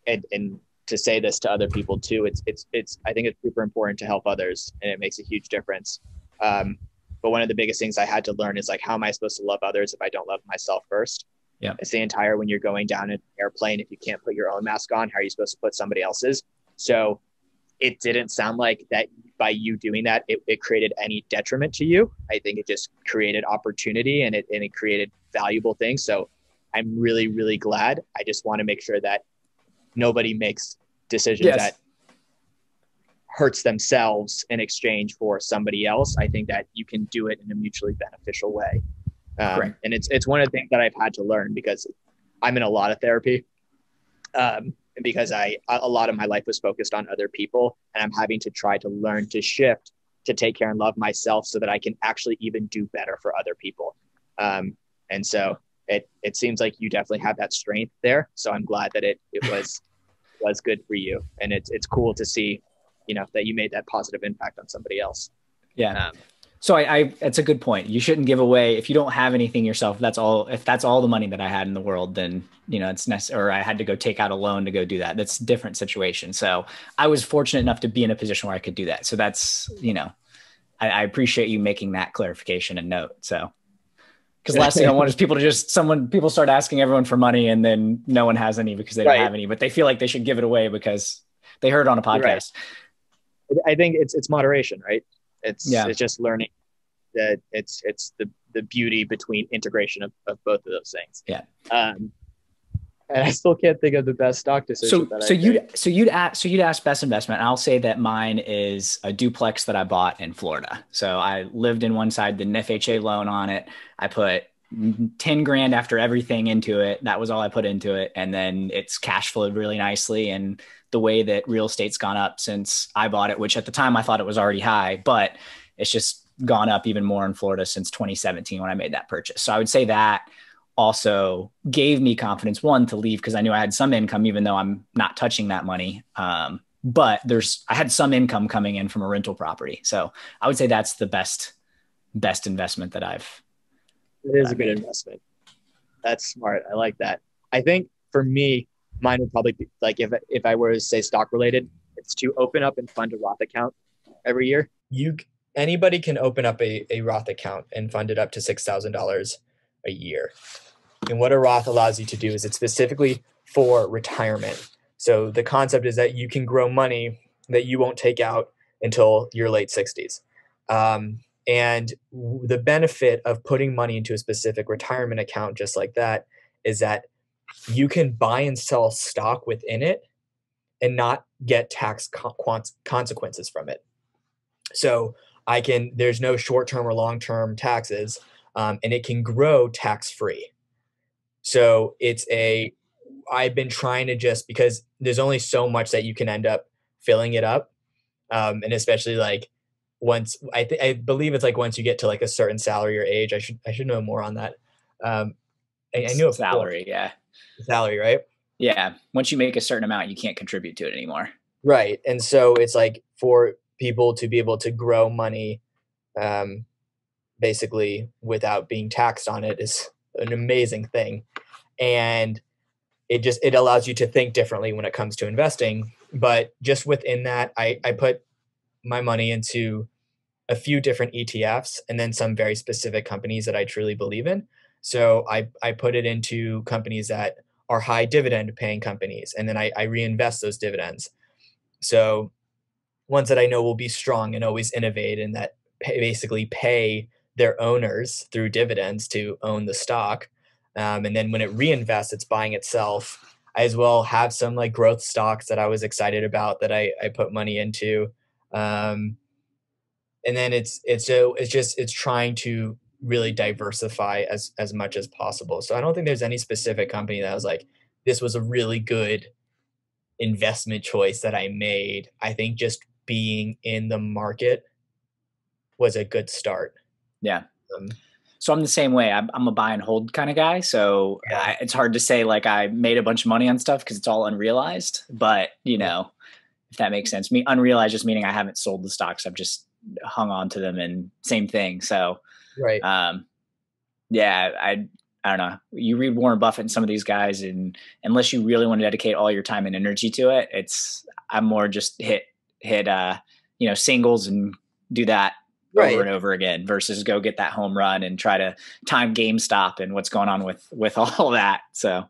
and to say this to other people too, it's I think it's super important to help others, and it makes a huge difference. But one of the biggest things I had to learn is like, how am I supposed to love others if I don't love myself first? Yeah. It's the entire, when you're going down an airplane, if you can't put your own mask on, how are you supposed to put somebody else's? So it didn't sound like that by you doing that, it created any detriment to you. I think it just created opportunity, and it created valuable things. So I'm really, really glad. I just want to make sure that nobody makes decisions that hurts themselves in exchange for somebody else. I think that you can do it in a mutually beneficial way. And it's one of the things that I've had to learn, because I'm in a lot of therapy. And because a lot of my life was focused on other people, and I'm having to try to learn to shift to take care and love myself so that I can actually even do better for other people. And so it seems like you definitely have that strength there. So I'm glad that it was good for you. And it's cool to see, that you made that positive impact on somebody else. Yeah. So it's a good point. You shouldn't give away, if you don't have anything yourself. If that's all the money that I had in the world, then, it's necessary, or I had to go take out a loan to go do that. That's a different situation. So I was fortunate enough to be in a position where I could do that. So that's, I appreciate you making that clarification and note. So, because the last thing I want is people start asking everyone for money, and then no one has any because they don't have any, but they feel like they should give it away because they heard it on a podcast. Right. I think it's moderation, right? It's just learning that it's the beauty between integration of both of those things. Yeah. And I still can't think of the best stock decision. So you'd ask best investment. I'll say that mine is a duplex that I bought in Florida. So I lived in one side, did an FHA loan on it. I put 10 grand after everything into it. That was all I put into it. And then it's cash flowed really nicely. And the way that real estate's gone up since I bought it, which at the time I thought it was already high, but it's just gone up even more in Florida since 2017 when I made that purchase. So I would say that also gave me confidence, one, to leave, because I knew I had some income, even though I'm not touching that money. But I had some income coming in from a rental property. So I would say that's the best investment that I've. It is a good investment. That's smart. I like that. I think for me, mine would probably be like, if I were to say stock related, it's to open up and fund a Roth account every year. Anybody can open up a Roth account and fund it up to $6,000 a year. And what a Roth allows you to do is it's specifically for retirement. So the concept is that you can grow money that you won't take out until your late 60s. And the benefit of putting money into a specific retirement account just like that is that you can buy and sell stock within it and not get tax consequences from it. So there's no short-term or long-term taxes, and it can grow tax-free. So I've been trying to just, because there's only so much that you can end up filling it up. And especially like once, I believe it's like once you get to like a certain salary or age, I should know more on that. I knew salary. Yeah. Salary, right? Yeah. Once you make a certain amount, you can't contribute to it anymore. Right. And so it's like for people to be able to grow money, basically without being taxed on it is an amazing thing. And it allows you to think differently when it comes to investing. But just within that, I put my money into a few different ETFs and then some very specific companies that I truly believe in. So I put it into companies that are high dividend paying companies, and then I reinvest those dividends. So ones that I know will be strong and always innovate and that basically pay their owners through dividends to own the stock. And then when it reinvests, it's buying itself. I as well have some like growth stocks that I was excited about that I put money into. And then it's trying to really diversify as much as possible. So I don't think there's any specific company that was like, this was a really good investment choice that I made. I think just being in the market was a good start. Yeah. So I'm the same way. I'm a buy and hold kind of guy. So Yeah. It's hard to say like I made a bunch of money on stuff because it's all unrealized. But, if that makes sense. Unrealized just meaning I haven't sold the stocks. I've just hung on to them, and same thing. So, Right. Yeah, I don't know. You read Warren Buffett and some of these guys, and unless you really want to dedicate all your time and energy to it, I'm more just hit singles and do that over and over again versus go get that home run and try to time GameStop and what's going on with all that. So,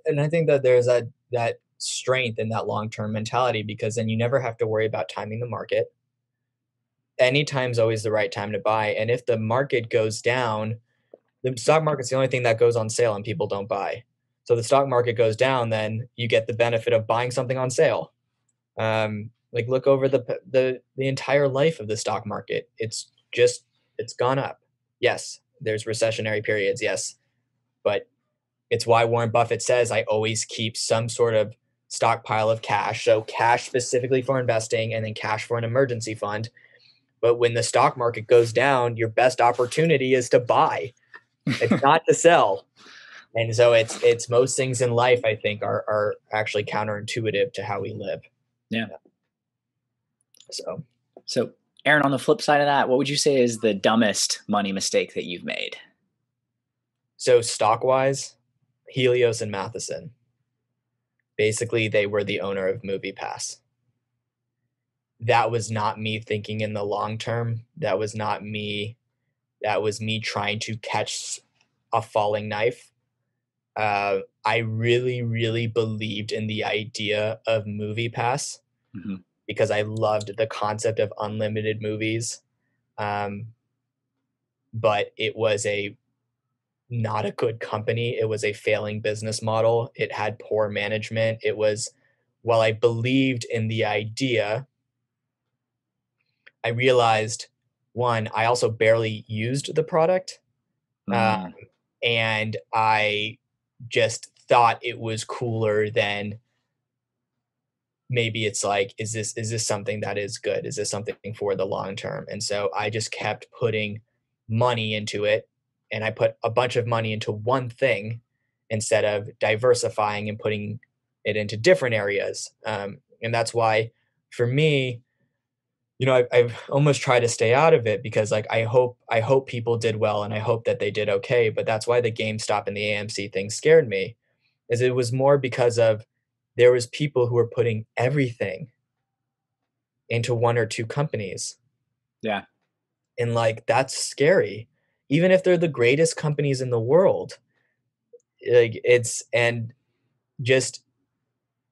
and I think that there's that strength in that long-term mentality, because then you never have to worry about timing the market. Any time's always the right time to buy. And if the market goes down, the stock market's the only thing that goes on sale and people don't buy. So the stock market goes down, then you get the benefit of buying something on sale. Like look over the entire life of the stock market. It's gone up. Yes, there's recessionary periods. Yes, but it's why Warren Buffett says I always keep some sort of stockpile of cash. So cash specifically for investing and then cash for an emergency fund. But when the stock market goes down, your best opportunity is to buy. It's not to sell. And so it's most things in life, I think, are actually counterintuitive to how we live. Yeah. So Aaron, on the flip side of that, what would you say is the dumbest money mistake that you've made? So stock-wise, Helios and Matheson. Basically, they were the owner of MoviePass. That was not me thinking in the long term. That was not me. That was me trying to catch a falling knife. I really, really believed in the idea of MoviePass because I loved the concept of unlimited movies. But it was not a good company. It was a failing business model. It had poor management. While I believed in the idea, I realized, one, I also barely used the product. And I just thought it was cooler than maybe it's like, is this something that is good? Is this something for the long term? And so I just kept putting money into it, and I put a bunch of money into one thing instead of diversifying and putting it into different areas. And that's why for me, I've almost tried to stay out of it because like, I hope people did well and I hope that they did okay. But that's why the GameStop and the AMC thing scared me, is it was more because of there was people who were putting everything into one or two companies. Yeah. And like, that's scary. Even if they're the greatest companies in the world, like and just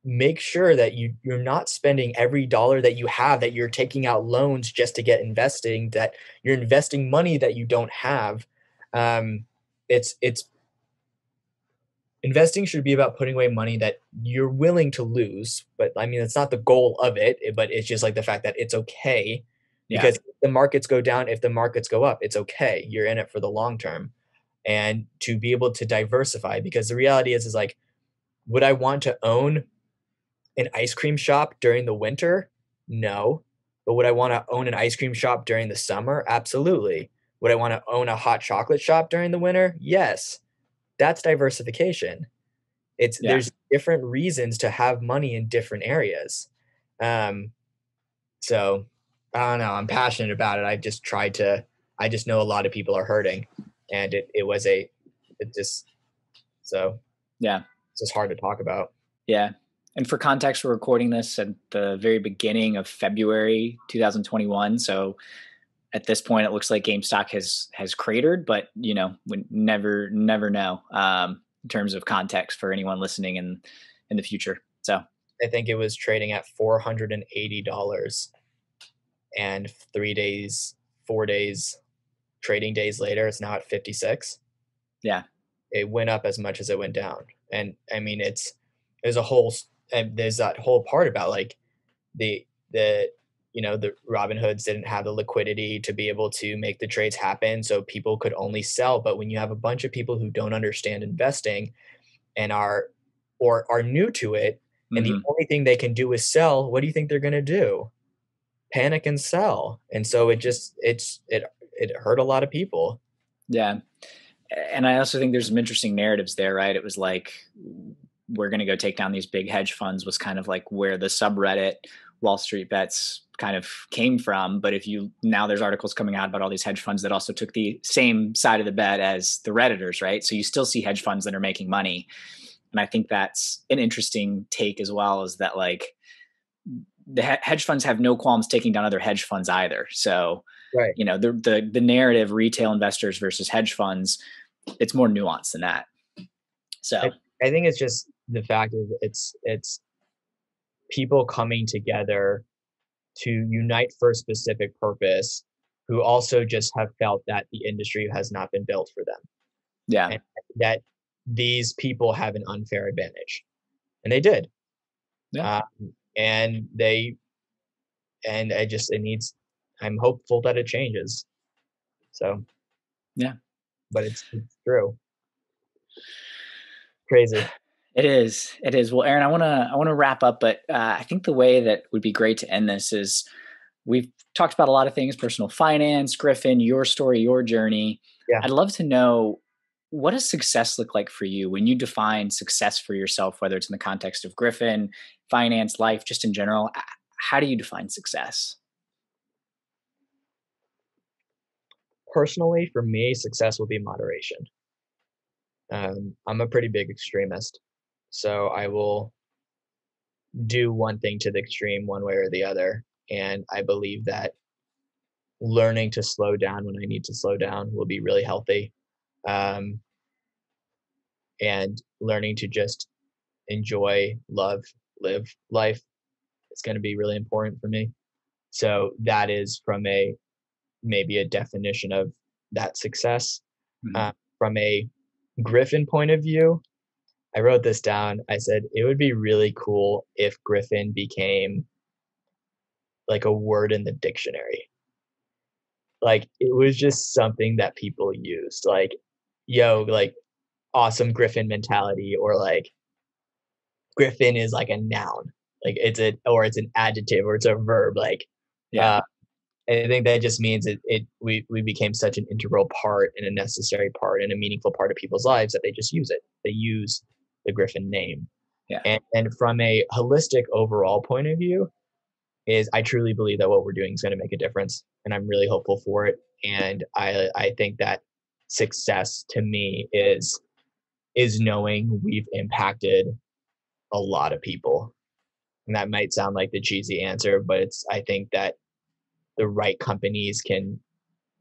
make sure that you're not spending every dollar that you have, that you're taking out loans just to get investing, that you're investing money that you don't have. It's investing should be about putting away money that you're willing to lose. But I mean, it's not the goal of it, but it's just like the fact that it's okay, because if the markets go down, if the markets go up, it's okay. You're in it for the long term. And to be able to diversify, because the reality is like, would I want to own an ice cream shop during the winter? No. But would I want to own an ice cream shop during the summer? Absolutely. Would I want to own a hot chocolate shop during the winter? Yes. That's diversification. There's different reasons to have money in different areas. So I don't know. I'm passionate about it. I just know a lot of people are hurting, and it's just hard to talk about. Yeah. And for context, we're recording this at the very beginning of February 2021. So at this point, it looks like GameStop has cratered, but we never know in terms of context for anyone listening in the future. So I think it was trading at $480, and 4 days trading days later, it's now at 56. Yeah, it went up as much as it went down. And I mean, there's that whole part about like the Robin Hoods didn't have the liquidity to be able to make the trades happen. So people could only sell. But when you have a bunch of people who don't understand investing and are new to it, and the only thing they can do is sell, what do you think they're going to do? Panic and sell. And so it hurt a lot of people. Yeah. And I also think there's some interesting narratives there, right? It was like, we're going to go take down these big hedge funds was kind of like where the subreddit Wall Street Bets kind of came from. But now there's articles coming out about all these hedge funds that also took the same side of the bet as the Redditors, right? So you still see hedge funds that are making money. And I think that's an interesting take as well, is that like the hedge funds have no qualms taking down other hedge funds either. So, right. The narrative retail investors versus hedge funds, it's more nuanced than that. So I think it's just the fact of it's people coming together to unite for a specific purpose, who also just have felt that the industry has not been built for them. Yeah. And that these people have an unfair advantage. And they did. Yeah. I'm hopeful that it changes. So, yeah, but it's true. Crazy. It is. Well, Aaron, I want to wrap up, but I think the way that would be great to end this is we've talked about a lot of things: personal finance, Griffin, your story, your journey. Yeah. I'd love to know, what does success look like for you when you define success for yourself, whether it's in the context of Griffin, finance, life, just in general? How do you define success? Personally, for me, success will be moderation. I'm a pretty big extremist, so I will do one thing to the extreme one way or the other. And I believe that learning to slow down when I need to slow down will be really healthy. And learning to just enjoy, love, live life is going to be really important for me. So that is maybe a definition of that success. From a Griffin point of view, I wrote this down. I said, it would be really cool if Griffin became like a word in the dictionary. Like, it was just something that people used, like, like awesome Griffin mentality, or like Griffin is like a noun, like it's an adjective, or it's a verb. Like, I think that just means we became such an integral part and a necessary part and a meaningful part of people's lives that they just use it. They use the Griffin name. Yeah. And from a holistic overall point of view, is I truly believe that what we're doing is going to make a difference, and I'm really hopeful for it. And I think that success to me is is knowing we've impacted a lot of people. And that might sound like the cheesy answer, but I think that the right companies can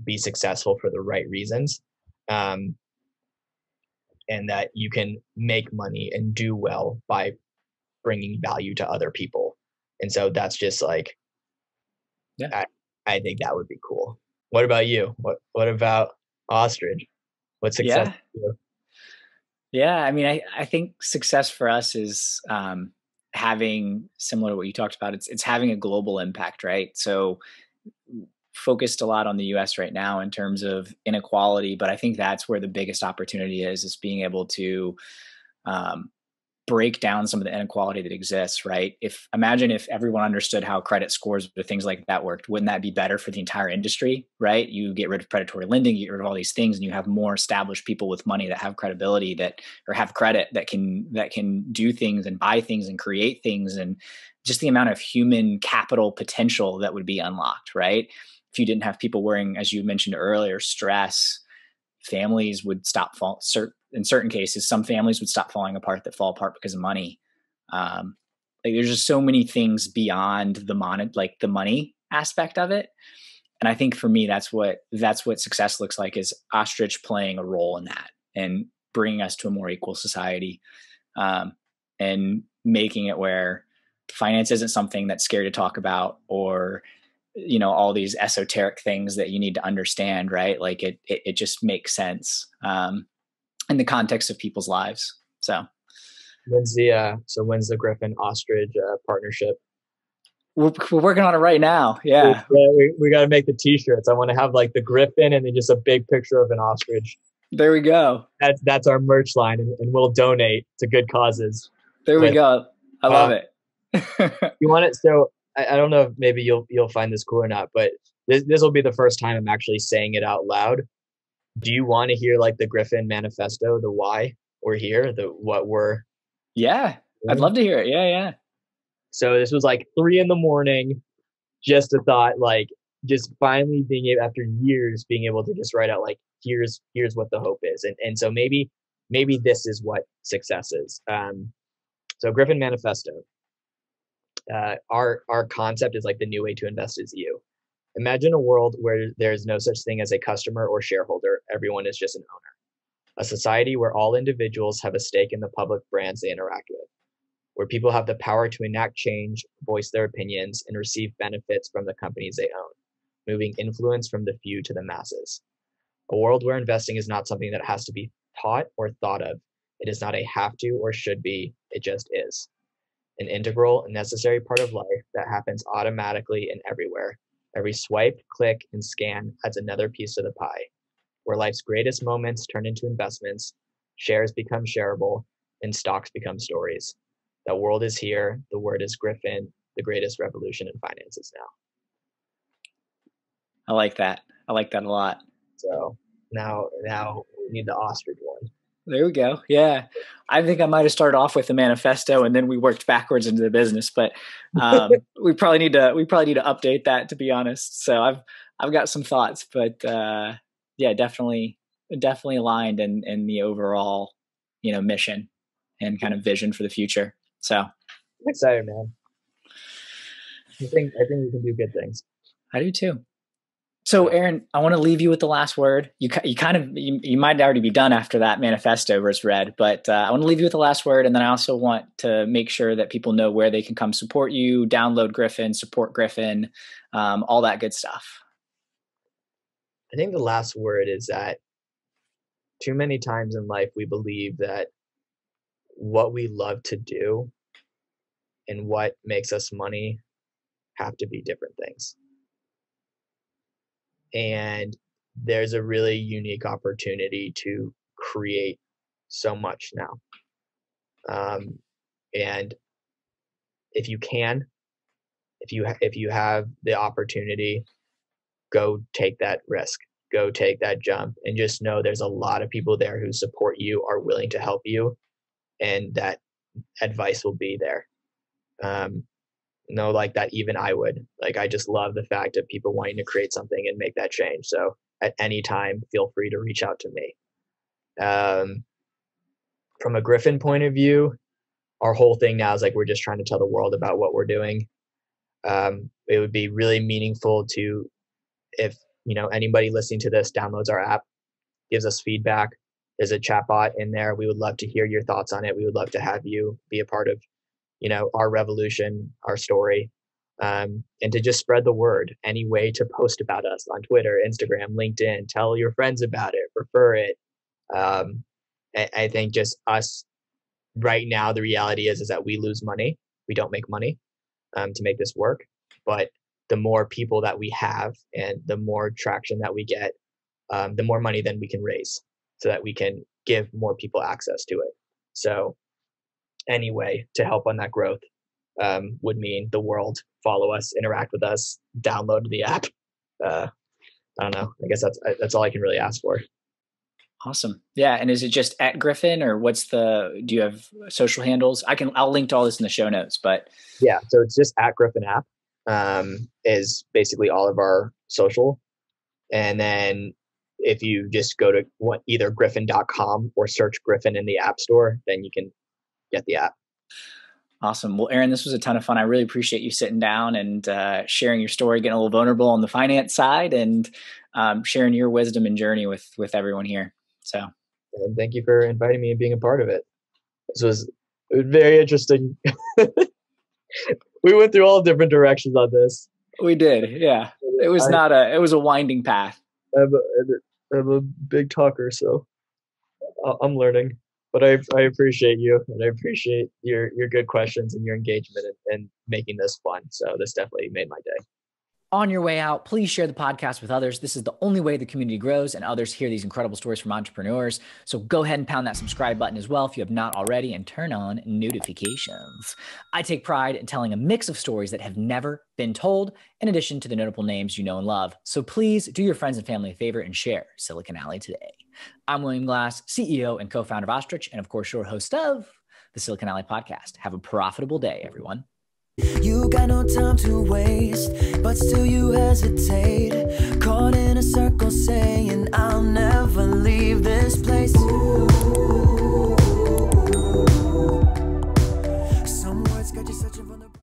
be successful for the right reasons. And that you can make money and do well by bringing value to other people. And so that's just like, yeah, I think that would be cool. What about you? What about Ostrich? What's success for you? Yeah. I mean, I think success for us is having, similar to what you talked about, it's having a global impact, right? So focused a lot on the US right now in terms of inequality, but I think that's where the biggest opportunity is being able to break down some of the inequality that exists, right? Imagine if everyone understood how credit scores or things like that worked, wouldn't that be better for the entire industry, right? You get rid of predatory lending, you get rid of all these things, and you have more established people with money that have credibility or have credit that can do things and buy things and create things, and just the amount of human capital potential that would be unlocked, right? If you didn't have people worrying, as you mentioned earlier, stress, families would stop in certain cases, some families would stop falling apart that fall apart because of money. Like there's just so many things beyond the money aspect of it. And I think for me, that's what success looks like, is Ostrich playing a role in that and bringing us to a more equal society, and making it where finance isn't something that's scary to talk about, or all these esoteric things that you need to understand, right? Like it just makes sense in the context of people's lives. So when's the Griffin Ostrich partnership? We're working on it right now. Yeah. We got to make the t-shirts. I want to have like the Griffin and then just a big picture of an ostrich. There we go. That's our merch line, and we'll donate to good causes. There we go. I love it. You want it? So I don't know if maybe you'll find this cool or not, but this will be the first time I'm actually saying it out loud. Do you want to hear like the Griffin Manifesto, the why we're here, what we're? Yeah, I'd love to hear it. Yeah. So this was like 3 a.m, just a thought, like just finally being able, after years, being able to just write out like, here's what the hope is. And so maybe this is what success is. So Griffin Manifesto, our concept is like the new way to invest is you. Imagine a world where there's no such thing as a customer or shareholder. Everyone is just an owner. A society where all individuals have a stake in the public brands they interact with, where people have the power to enact change, voice their opinions, and receive benefits from the companies they own, moving influence from the few to the masses. A world where investing is not something that has to be taught or thought of. It is not a have to or should be, it just is. An integral and necessary part of life that happens automatically and everywhere. Every swipe, click, and scan adds another piece to the pie, where life's greatest moments turn into investments, shares become shareable, and stocks become stories. That world is here. The word is Griffin. The greatest revolution in finance is now. I like that. I like that a lot. So now we need the ostrich one. There we go. Yeah. I think I might have started off with the manifesto and then we worked backwards into the business, but we probably need to update that, to be honest. So I've got some thoughts, but yeah, definitely aligned in the overall, mission and kind of vision for the future. So I'm excited, man. I think we can do good things. I do too. So Aaron, I want to leave you with the last word. You might already be done after that manifesto was read, but I want to leave you with the last word. And then I also want to make sure that people know where they can come support you, download Griffin, support Griffin, all that good stuff. I think the last word is that too many times in life, we believe that what we love to do and what makes us money have to be different things. And there's a really unique opportunity to create so much now. And if you have the opportunity, go take that risk, go take that jump, and just know there's a lot of people there who support you, are willing to help you, and that advice will be there. Like that even I would. Like, I just love the fact of people wanting to create something and make that change. So at any time, feel free to reach out to me. from a Griffin point of view, our whole thing now is like we're just trying to tell the world about what we're doing. It would be really meaningful to, if anybody listening to this downloads our app, gives us feedback. There's a chatbot in there. We would love to hear your thoughts on it. We would love to have you be a part of our revolution, our story, and to just spread the word. Any way to post about us on Twitter, Instagram, LinkedIn, tell your friends about it, refer it. I think just us right now, the reality is that we lose money. We don't make money to make this work. But the more people that we have and the more traction that we get, the more money then we can raise so that we can give more people access to it. So any way to help on that growth would mean the world. Follow us, interact with us, download the app. I don't know. I guess that's all I can really ask for. Awesome. Yeah. And is it just at Griffin, or do you have social handles? I'll link to all this in the show notes, but. Yeah. So it's just at Griffin app is basically all of our social. And then if you just go to either griffin.com or search Griffin in the App Store, then you can get the app. Awesome. Well, Aaron, this was a ton of fun. I really appreciate you sitting down and sharing your story, getting a little vulnerable on the finance side, and sharing your wisdom and journey with everyone here. So, and thank you for inviting me and being a part of it. It was very interesting. We went through all different directions on this. We did. Yeah. It was a winding path. I'm a big talker, so I'm learning. But I appreciate you, and I appreciate your good questions and your engagement and making this fun. So this definitely made my day. On your way out, please share the podcast with others. This is the only way the community grows and others hear these incredible stories from entrepreneurs. So go ahead and pound that subscribe button as well if you have not already, and turn on notifications. I take pride in telling a mix of stories that have never been told, in addition to the notable names you know and love. So please do your friends and family a favor and share Silicon Alley today. I'm William Glass, CEO and co-founder of Ostrich, and of course, your host of the Silicon Alley podcast. Have a profitable day, everyone. You got no time to waste, but still you hesitate, caught in a circle saying